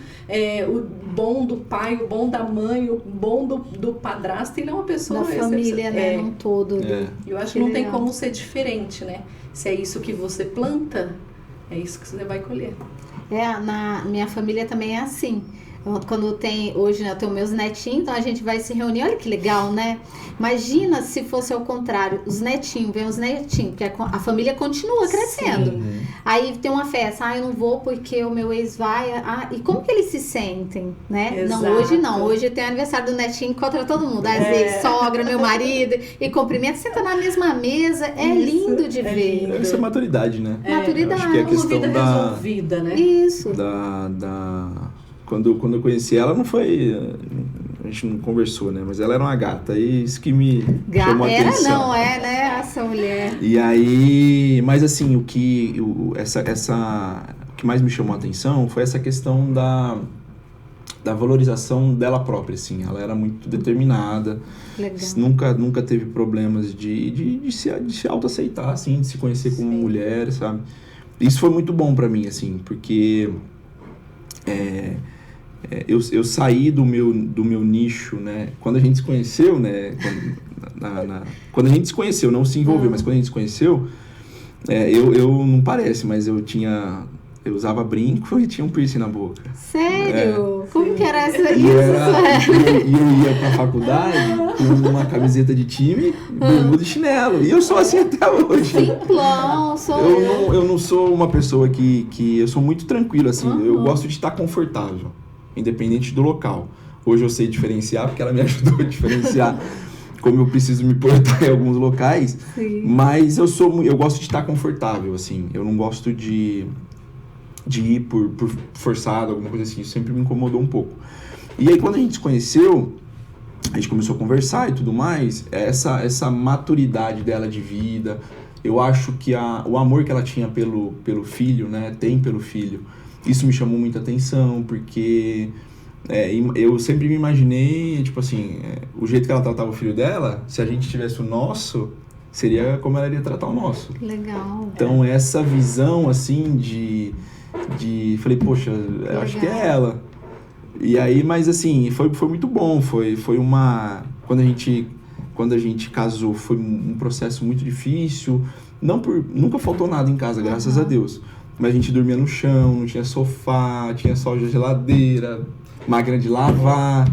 o bom do pai, o bom da mãe, o bom do padrasto. Ele é uma pessoa... Da família, né? Num todo. Eu acho que não tem como ser diferente, né? Se é isso que você planta, é isso que você vai colher. Na minha família também é assim. Quando hoje, né, eu tenho meus netinhos, então a gente vai se reunir, olha que legal, né? Imagina se fosse ao contrário, vem os netinhos, porque a família continua crescendo. Sim. Aí tem uma festa, eu não vou porque o meu ex vai, e como que eles se sentem, né? Exato. Não, hoje não, hoje tem aniversário do netinho, encontra todo mundo, às vezes sogra, meu marido, e cumprimenta, senta na mesma mesa, lindo de ver. Isso é maturidade, né? Maturidade. Acho que é a questão vida resolvida, né? Isso. Quando eu conheci ela, não foi... A gente não conversou, né? Mas ela era uma gata. E isso que me chamou a atenção. Não é, né? Essa mulher. E aí... Mas assim, o que mais me chamou a atenção foi essa questão da valorização dela própria, assim. Ela era muito determinada. Legal. Nunca teve problemas de se autoaceitar, assim. De se conhecer como mulher, sabe? Isso foi muito bom pra mim, assim. Porque... Eu saí do meu nicho, né? Quando a gente se conheceu, né? Quando a gente se conheceu, não se envolveu, mas quando a gente se conheceu, eu não parece, mas eu usava brinco e tinha um piercing na boca. Sério? Como que era isso? E eu ia pra faculdade com uma camiseta de time, bermuda e chinelo. E eu sou assim até hoje. Simplão, eu não sou uma pessoa que eu sou muito tranquilo, assim. Eu gosto de estar confortável, independente do local. Hoje eu sei diferenciar, porque ela me ajudou a diferenciar como eu preciso me portar em alguns locais. Sim. Mas eu gosto de estar confortável, assim. Eu não gosto de ir por forçado, alguma coisa assim. Isso sempre me incomodou um pouco. E aí, quando a gente se conheceu, a gente começou a conversar e tudo mais, essa maturidade dela de vida, eu acho que o amor que ela tinha pelo filho, né, tem pelo filho, isso me chamou muita atenção, porque eu sempre me imaginei, tipo assim, o jeito que ela tratava o filho dela, se a gente tivesse o nosso, seria como ela iria tratar o nosso. Legal. Então, essa visão, assim, falei, poxa, eu acho que é ela. E aí, mas assim, foi muito bom, foi uma... Quando a gente casou, foi um processo muito difícil, nunca faltou nada em casa, graças a Deus. Mas a gente dormia no chão, não tinha sofá, tinha só geladeira, máquina de lavar.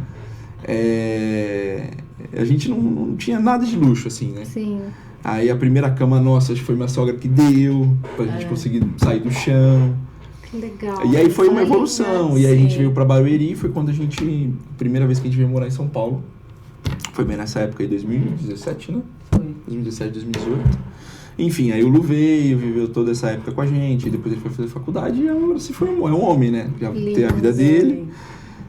A gente não tinha nada de luxo, assim, né? Sim. Aí a primeira cama nossa, acho que foi minha sogra que deu, pra gente conseguir sair do chão. Que legal. E aí foi uma evolução. E aí a gente veio pra Barueri, foi quando primeira vez que a gente veio morar em São Paulo. Foi bem nessa época aí, 2017, né? Foi. 2017, 2018. Enfim, aí o Lu viveu toda essa época com a gente, e depois ele foi fazer faculdade e agora se formou. É um homem, né? Já tem a vida dele.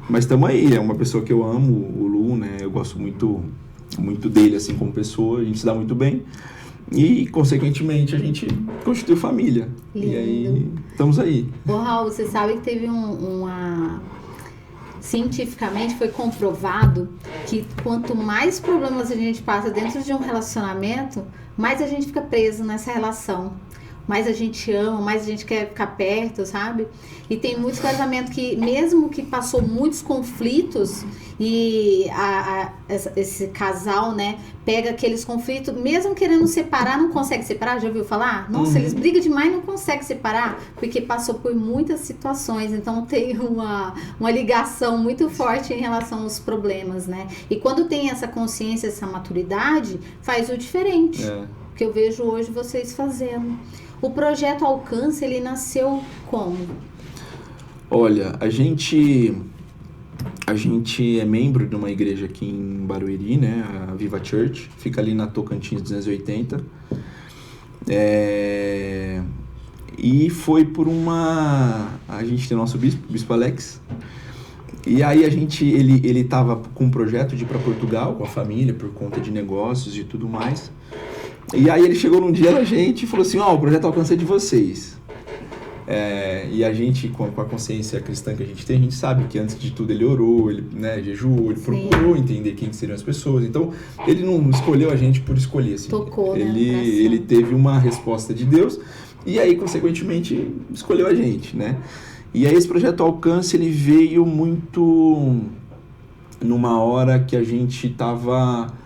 Mas estamos aí, é uma pessoa que eu amo, o Lu, né? Eu gosto muito dele, assim, como pessoa, a gente se dá muito bem. E, consequentemente, a gente constituiu família. Lindo. E aí, estamos aí. Ô, Raul, você sabe que teve cientificamente foi comprovado que quanto mais problemas a gente passa dentro de um relacionamento, mais a gente fica preso nessa relação. Mais a gente ama, mais a gente quer ficar perto, sabe? E tem muitos casamentos que, mesmo que passou muitos conflitos, e esse casal, né, pega aqueles conflitos, mesmo querendo separar, não consegue separar, já ouviu falar? Nossa, eles brigam demais e não conseguem separar, porque passou por muitas situações, então tem uma ligação muito forte em relação aos problemas, né? E quando tem essa consciência, essa maturidade, faz o diferente. Que eu vejo hoje vocês fazendo. O projeto Alcance, ele nasceu como? Olha, a gente é membro de uma igreja aqui em Barueri, né? A Viva Church. Fica ali na Tocantins 280. E foi por a gente tem o nosso bispo Alex. E aí ele tava com um projeto de ir para Portugal com a família, por conta de negócios e tudo mais. E aí ele chegou num dia na gente e falou assim, o projeto Alcance é de vocês. E a gente, com a consciência cristã que a gente tem, a gente sabe que antes de tudo ele orou, ele, né, jejuou, ele procurou entender quem seriam as pessoas. Então, ele não escolheu a gente por escolher. Assim. Tocou, ele teve uma resposta de Deus e aí, consequentemente, escolheu a gente, né? E aí esse projeto Alcance, ele veio muito numa hora que a gente estava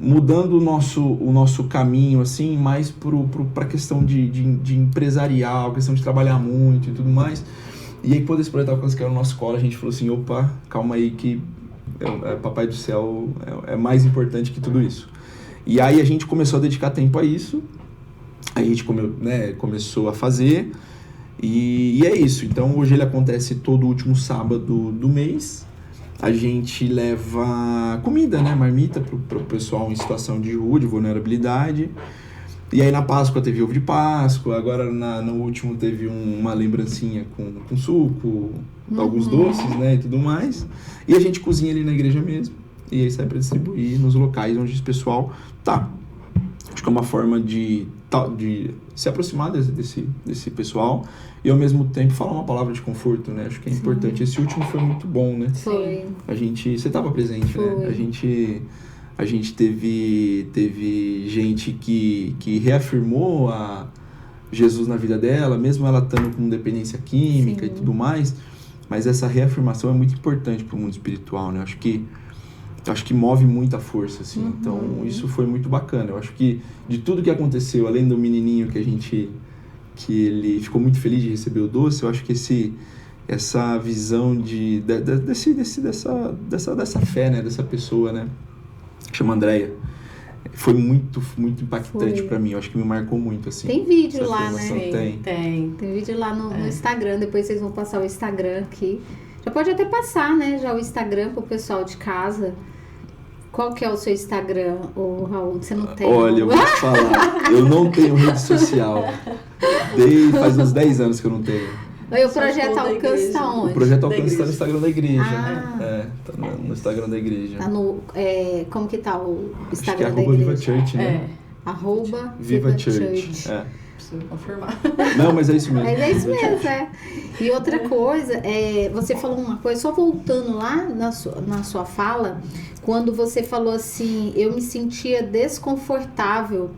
mudando o nosso caminho, assim, mais para a questão de empresarial, questão de trabalhar muito e tudo mais. E aí, quando esse projeto Alcance caiu no nosso colo, a gente falou assim, opa, calma aí que Papai do Céu é mais importante que tudo isso. E aí a gente começou a dedicar tempo a isso, a gente começou a fazer, e é isso. Então, hoje ele acontece todo último sábado do mês. A gente leva comida, né, marmita pro pessoal em situação de rua, de vulnerabilidade. E aí na Páscoa teve ovo de Páscoa, agora no último teve uma lembrancinha com suco, alguns doces, né, e tudo mais. E a gente cozinha ali na igreja mesmo, e aí sai para distribuir nos locais onde esse pessoal tá. Acho que é uma forma de se aproximar desse pessoal e ao mesmo tempo falar uma palavra de conforto, né? Acho que é importante. Esse último foi muito bom, né? Foi. Você estava presente, foi. Né? A gente teve gente que reafirmou a Jesus na vida dela, mesmo ela estando com dependência química e tudo mais, mas essa reafirmação é muito importante para o mundo espiritual, né? Acho que move muita força, assim. Então, isso foi muito bacana. Eu acho que de tudo que aconteceu, além do menininho que ele ficou muito feliz de receber o doce, eu acho que essa visão dessa fé, né, dessa pessoa, né, que chama Andréia, foi muito, muito impactante para mim. Eu acho que me marcou muito, assim. Tem vídeo lá, né? Tem vídeo lá no Instagram. Depois vocês vão passar o Instagram aqui. Já pode até passar, né, já o Instagram pro pessoal de casa. Qual que é o seu Instagram, Raul? Você não tem? Olha, eu vou te falar. Eu não tenho rede social. Faz uns 10 anos que eu não tenho. E o Projeto Alcance está onde? O Projeto Alcance está no Instagram da igreja. Tá no Instagram da igreja. Tá no, como que tá o Instagram Acho da que é igreja? Viva Church, né? Viva Church. Preciso confirmar. Não, mas é isso mesmo. Mas é isso mesmo, E outra coisa, você falou uma coisa, só voltando lá na sua fala, quando você falou assim, eu me sentia desconfortável,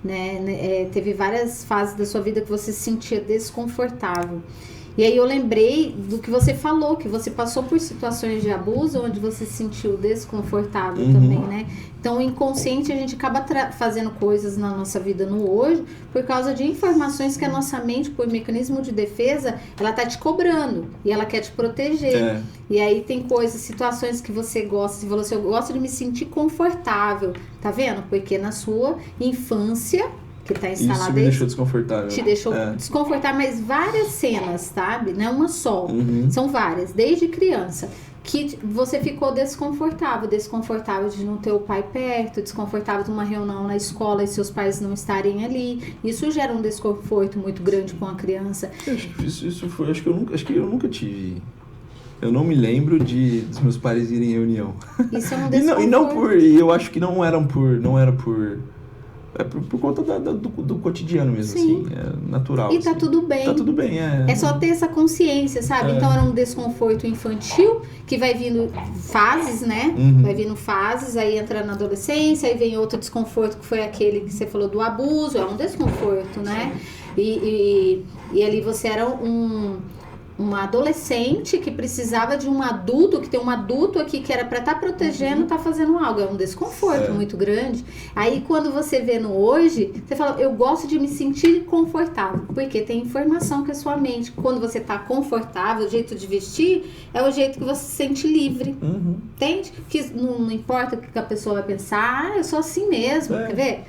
né? Teve várias fases da sua vida que você se sentia desconfortável. E aí eu lembrei do que você falou, que você passou por situações de abuso onde você se sentiu desconfortável também, né? Então, o inconsciente, a gente acaba fazendo coisas na nossa vida no hoje por causa de informações que a nossa mente, por mecanismo de defesa, ela tá te cobrando e ela quer te proteger. E aí tem coisas, situações que você gosta, você falou assim, eu gosto de me sentir confortável, tá vendo? Porque na sua infância, que tá instalada, isso me deixou desconfortável. Te deixou desconfortável, mas várias cenas, sabe? Não é uma só. São várias, desde criança. Que você ficou desconfortável de não ter o pai perto, desconfortável de uma reunião na escola e seus pais não estarem ali. Isso gera um desconforto muito grande com a criança. Isso foi, acho que eu nunca tive. Eu não me lembro dos meus pais irem em reunião. Isso é um desconforto. Eu acho que não era por conta do cotidiano mesmo, Sim. assim, é natural. E tá assim. tudo bem. Tá tudo bem, É só ter essa consciência, sabe? Então era um desconforto infantil que vai vindo fases, né? Vai vindo fases, aí entra na adolescência, aí vem outro desconforto que foi aquele que você falou do abuso, é um desconforto, né? E ali você era uma adolescente que precisava de um adulto, que tem um adulto aqui que era para estar protegendo, tá fazendo algo. É um desconforto muito grande. Aí quando você vê no hoje, você fala, eu gosto de me sentir confortável, porque tem informação que a sua mente, quando você tá confortável, o jeito de vestir é o jeito que você se sente livre. Entende? Que não importa o que a pessoa vai pensar, eu sou assim mesmo, quer ver?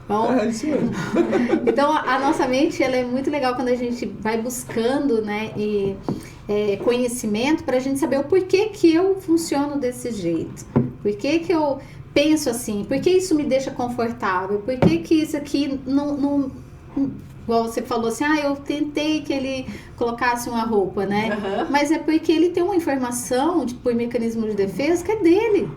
Bom, é isso mesmo. Então a nossa mente, ela é muito legal quando a gente vai buscando, né, conhecimento para a gente saber o porquê que eu funciono desse jeito, por que eu penso assim, por que isso me deixa confortável, por que isso aqui não igual você falou assim, eu tentei que ele colocasse uma roupa, né? Mas é porque ele tem uma informação por mecanismo de defesa que é dele.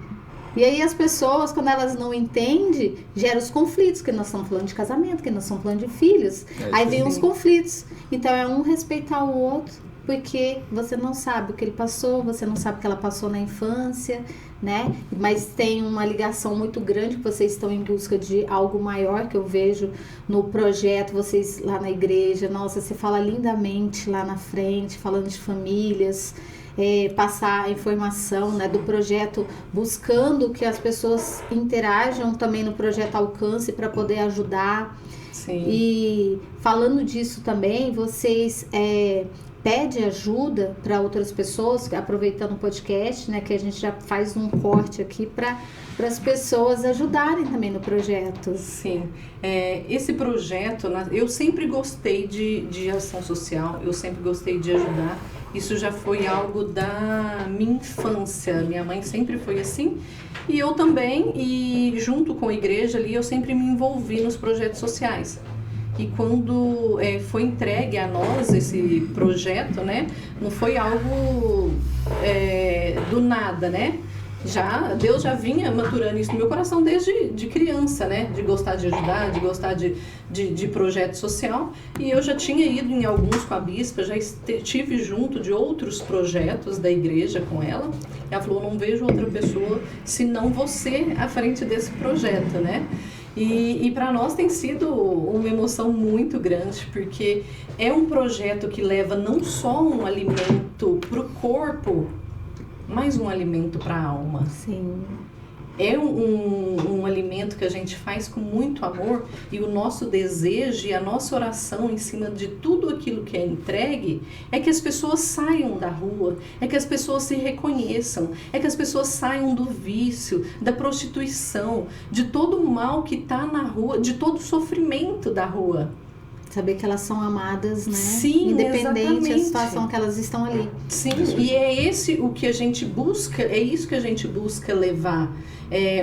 E aí as pessoas, quando elas não entendem, geram os conflitos, que nós estamos falando de casamento, que nós estamos falando de filhos. Aí vem os conflitos. Então é um respeitar o outro, porque você não sabe o que ele passou, você não sabe o que ela passou na infância, né? Mas tem uma ligação muito grande, que vocês estão em busca de algo maior, que eu vejo no projeto, vocês lá na igreja. Nossa, você fala lindamente lá na frente, falando de famílias, passar a informação, né, do projeto, buscando que as pessoas interajam também no projeto Alcance para poder ajudar. Sim. E falando disso também, vocês pedem ajuda para outras pessoas, aproveitando o podcast, né, que a gente já faz um corte aqui para as pessoas ajudarem também no projeto. Sim, esse projeto, eu sempre gostei de ação social, eu sempre gostei de ajudar. Isso já foi algo da minha infância. Minha mãe sempre foi assim. E eu também, e junto com a igreja ali, eu sempre me envolvi nos projetos sociais. E quando foi entregue a nós esse projeto, né? Não foi algo do nada, né? Deus já vinha maturando isso no meu coração desde de criança, né? De gostar de ajudar, de gostar de projeto social. E eu já tinha ido em alguns com a bispa, já estive junto de outros projetos da igreja com ela. Ela falou, não vejo outra pessoa senão você à frente desse projeto, né? E para nós tem sido uma emoção muito grande, porque é um projeto que leva não só um alimento para o corpo, mais um alimento para a alma. Sim. É um alimento que a gente faz com muito amor, e o nosso desejo e a nossa oração em cima de tudo aquilo que é entregue é que as pessoas saiam da rua, é que as pessoas se reconheçam, é que as pessoas saiam do vício, da prostituição, de todo o mal que está na rua, de todo o sofrimento da rua. Saber que elas são amadas, né? Sim, independente da situação que elas estão ali. Sim, e é esse o que a gente busca, é isso que a gente busca levar.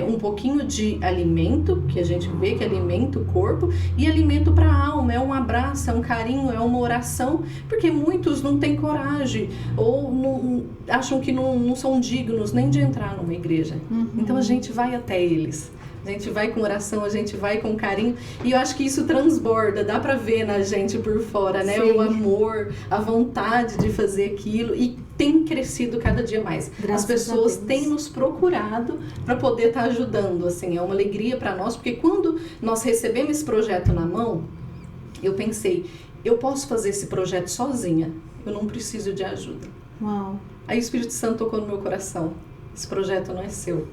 Um pouquinho de alimento, que a gente vê que alimenta o corpo, e alimento para a alma, é um abraço, é um carinho, é uma oração, porque muitos não têm coragem, ou acham que não são dignos nem de entrar numa igreja. Então a gente vai até eles. A gente vai com oração, a gente vai com carinho. E eu acho que isso transborda, dá pra ver na gente por fora, né? Sim. O amor, a vontade de fazer aquilo. E tem crescido cada dia mais. Graças As pessoas têm nos procurado para poder estar ajudando. Assim, é uma alegria para nós, porque quando nós recebemos esse projeto na mão, eu pensei, eu posso fazer esse projeto sozinha. Eu não preciso de ajuda. Uau. Aí o Espírito Santo tocou no meu coração. Esse projeto não é seu.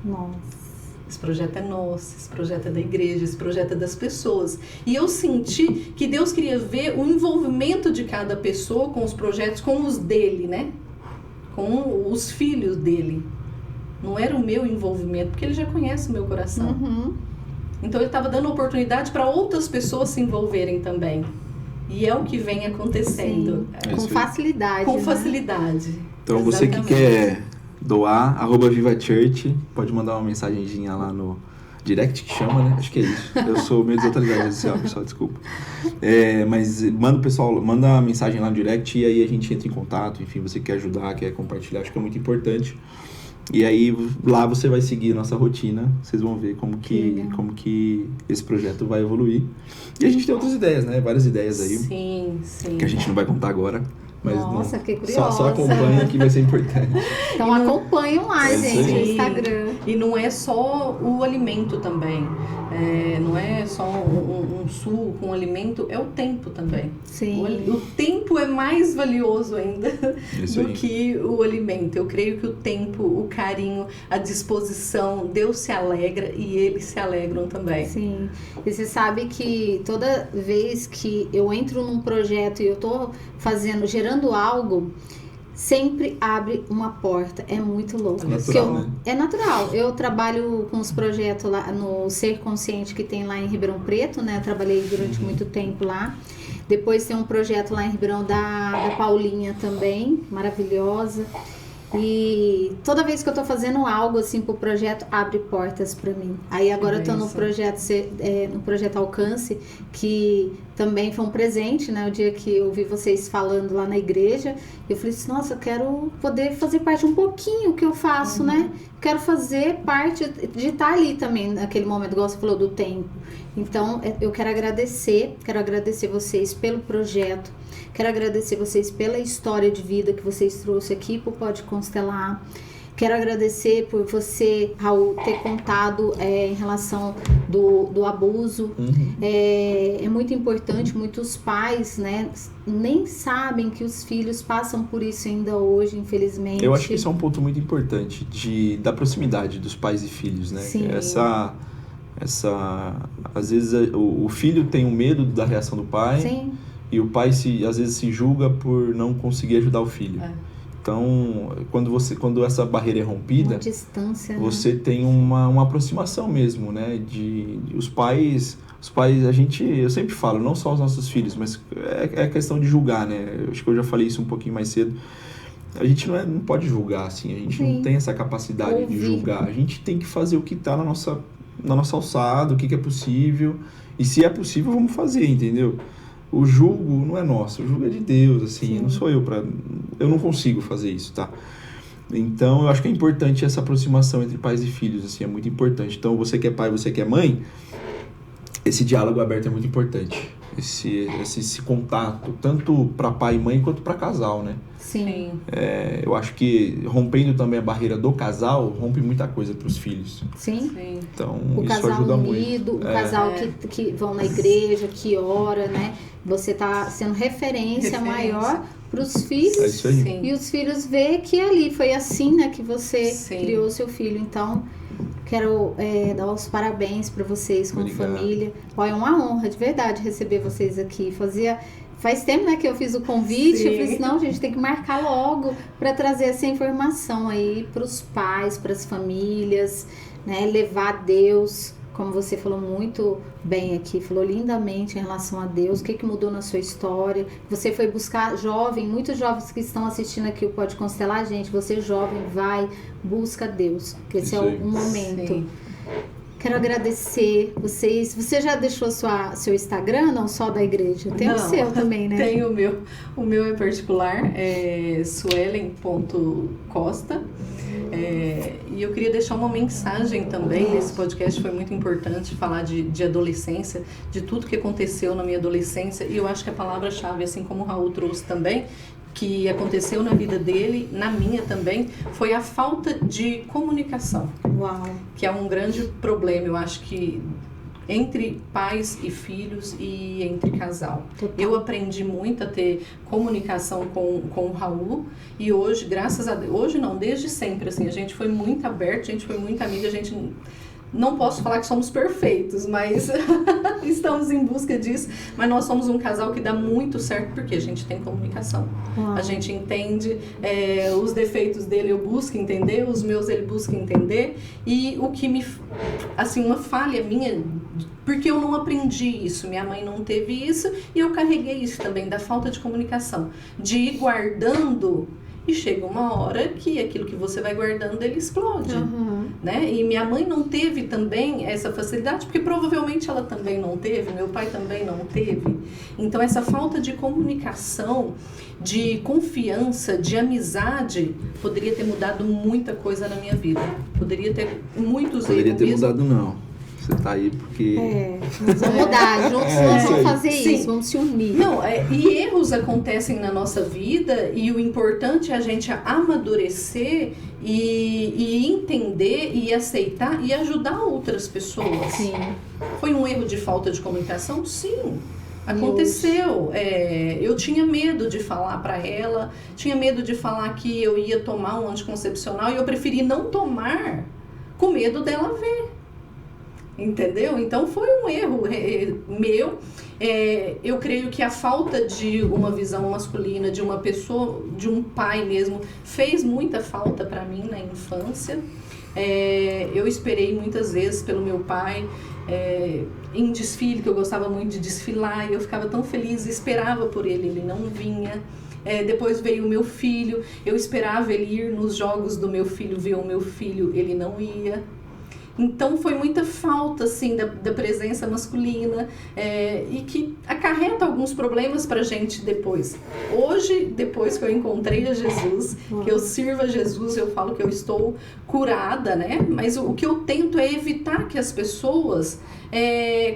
Nossa. Esse projeto é nosso, esse projeto é da igreja, esse projeto é das pessoas. E eu senti que Deus queria ver o envolvimento de cada pessoa com os projetos, com os dele, né? Com os filhos dele. Não era o meu envolvimento, porque ele já conhece o meu coração. Então ele estava dando oportunidade para outras pessoas se envolverem também. E é o que vem acontecendo. Com facilidade. Com né? facilidade. Então você que quer doar, @VivaChurch, pode mandar uma mensagenzinha lá no direct, que chama, né? Acho que é isso. Eu sou meio desatualizado social, pessoal, desculpa. Mas manda uma mensagem lá no direct e aí a gente entra em contato. Enfim, você quer ajudar, quer compartilhar, acho que é muito importante. E aí lá você vai seguir a nossa rotina, vocês vão ver como que esse projeto vai evoluir. E a gente tem outras ideias, né? Várias ideias aí. Sim. Que a gente não vai contar agora. Mas nossa, que curiosa. Só acompanha que vai ser importante. Então acompanham lá, gente, no Instagram. E não é só o alimento também. Não é só um suco, um alimento, é o tempo também. Sim. O tempo é mais valioso ainda do aí. Que o alimento. Eu creio que o tempo, o carinho, a disposição, Deus se alegra e eles se alegram também. Sim. E você sabe que toda vez que eu entro num projeto e eu tô gerando algo, sempre abre uma porta. É muito louco. É natural, né? É natural. Eu trabalho com os projetos lá no Ser Consciente que tem lá em Ribeirão Preto, né? Eu trabalhei durante muito tempo lá. Depois tem um projeto lá em Ribeirão da Paulinha também, maravilhosa. E toda vez que eu tô fazendo algo assim pro projeto, abre portas para mim. Aí agora eu tô no projeto Alcance, que também foi um presente, né? O dia que eu vi vocês falando lá na igreja, eu falei assim, nossa, eu quero poder fazer parte um pouquinho que eu faço, né? Quero fazer parte de estar ali também, naquele momento, igual você falou do tempo. Então, eu quero agradecer vocês pelo projeto. Quero agradecer vocês pela história de vida que vocês trouxeram aqui para o Pode Constelar. Quero agradecer por você, Raul, ter contado em relação do abuso. É muito importante, muitos pais, né, nem sabem que os filhos passam por isso ainda hoje, infelizmente. Eu acho que isso é um ponto muito importante da proximidade dos pais e filhos, né? Sim. Às vezes o filho tem um medo da reação do pai. Sim. E o pai às vezes se julga por não conseguir ajudar o filho. Então, quando essa barreira é rompida, uma distância, você né? tem uma aproximação mesmo, né? Os pais, eu sempre falo, não só os nossos filhos, mas é questão de julgar, né? Eu acho que eu já falei isso um pouquinho mais cedo. A gente não pode julgar, assim, a gente não tem essa capacidade de julgar. A gente tem que fazer o que está na nossa alçada, o que é possível. E se é possível, vamos fazer, entendeu? O julgo não é nosso, o julgo é de Deus, assim, não sou eu eu não consigo fazer isso, tá? Então, eu acho que é importante essa aproximação entre pais e filhos, assim, é muito importante. Então, você que é pai, você que é mãe, esse diálogo aberto é muito importante. Esse contato, tanto para pai e mãe, quanto para casal, né? Sim. Eu acho que rompendo também a barreira do casal, rompe muita coisa para os filhos. Sim. Então, o isso casal ajuda unido, muito. O casal que vão na igreja, que ora, né? Você tá sendo referência maior para os filhos. É isso aí. Sim. E os filhos vê que ali foi assim, né? Que você criou seu filho. Então, quero dar os parabéns para vocês como família. É uma honra, de verdade, receber vocês aqui. Faz tempo, né, que eu fiz o convite. Eu falei assim, não, gente, tem que marcar logo para trazer essa informação aí para os pais, para as famílias, né? Levar Deus como você falou muito bem aqui, falou lindamente em relação a Deus, o que mudou na sua história. Você foi buscar jovem, muitos jovens que estão assistindo aqui o Pode Constelar, gente, você jovem, vai, busca Deus, que esse é um momento. Sim. Quero agradecer vocês. Você já deixou seu Instagram, não só da igreja? Tem o seu também, né? Tem o meu. O meu é particular, é suelen.costa. E eu queria deixar uma mensagem também nesse podcast. Foi muito importante falar de adolescência, de tudo que aconteceu na minha adolescência. E eu acho que a palavra-chave, assim como o Raul trouxe também, que aconteceu na vida dele, na minha também, foi a falta de comunicação. Uau. Que é um grande problema, eu acho que entre pais e filhos e entre casal. Total. Eu aprendi muito a ter comunicação com o Raul e hoje, graças a Deus, hoje não, desde sempre, assim, a gente foi muito aberto, a gente foi muito amiga, a gente... Não posso falar que somos perfeitos, mas estamos em busca disso. Mas nós somos um casal que dá muito certo porque a gente tem comunicação. A gente entende os defeitos dele, eu busco entender, os meus ele busca entender. E o que uma falha minha, porque eu não aprendi isso, minha mãe não teve isso, e eu carreguei isso também, da falta de comunicação, de ir guardando. E chega uma hora que aquilo que você vai guardando, ele explode, né? E minha mãe não teve também essa facilidade, porque provavelmente ela também não teve, meu pai também não teve. Então, essa falta de comunicação, de confiança, de amizade, poderia ter mudado muita coisa na minha vida. Poderia ter muitos erros. Poderia ter mudado, não. Você tá aí porque... Nós vamos mudar, juntos nós vamos fazer isso, vamos se unir. Não, e erros acontecem na nossa vida e o importante é a gente amadurecer e entender e aceitar e ajudar outras pessoas. Sim. Foi um erro de falta de comunicação? Sim. Aconteceu. Eu tinha medo de falar para ela, tinha medo de falar que eu ia tomar um anticoncepcional e eu preferi não tomar com medo dela ver. Entendeu? Então foi um erro meu. Eu creio que a falta de uma visão masculina, de uma pessoa, de um pai mesmo, fez muita falta para mim na infância. Eu esperei muitas vezes pelo meu pai em desfile, que eu gostava muito de desfilar, e eu ficava tão feliz, esperava por ele, ele não vinha. Depois veio o meu filho, eu esperava ele ir nos jogos do meu filho, ver o meu filho, ele não ia. Então foi muita falta assim, da presença masculina e que acarreta alguns problemas pra gente depois. Hoje, depois que eu encontrei a Jesus, que eu sirvo a Jesus, eu falo que eu estou curada, né? Mas o que eu tento é evitar que as pessoas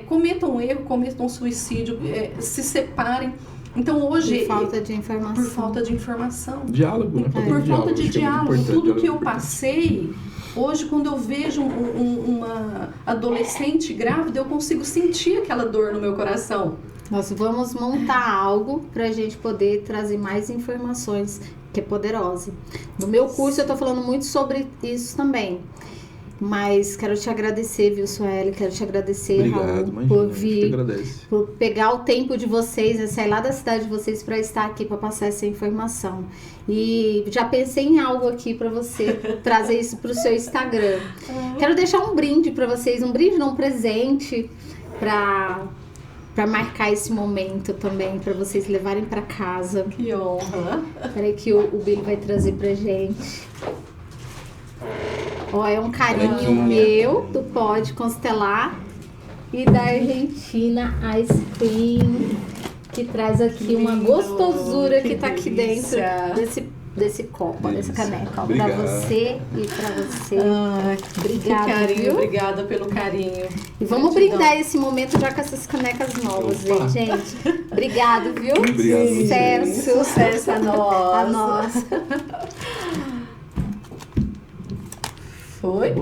cometam erro, cometam suicídio, se separem. Então hoje... Por falta de informação. Por falta de informação. Diálogo, né? Por falta de diálogo. Tudo que eu passei... Hoje, quando eu vejo uma adolescente grávida, eu consigo sentir aquela dor no meu coração. Nós vamos montar algo para a gente poder trazer mais informações, que é poderosa. No meu curso, eu estou falando muito sobre isso também. Mas quero te agradecer, viu, Sueli? Quero te agradecer, Raul, por vir, por pegar o tempo de vocês, sair lá da cidade de vocês para estar aqui, para passar essa informação. E já pensei em algo aqui para você trazer isso para o seu Instagram. Quero deixar um brinde para vocês, um presente para marcar esse momento também, para vocês levarem para casa. Que honra! Peraí que o Billy vai trazer pra gente. É um carinho meu do Pode Constelar e da Argentina Ice Cream, que traz aqui uma gostosura que tá aqui dentro desse copo, dessa caneca. Pra você e pra você. Obrigada, que carinho, viu? Obrigada pelo carinho. E vamos brindar esse momento já com essas canecas novas, gente. Obrigado, viu? Obrigado. Sucesso a nós. A nós. Foi?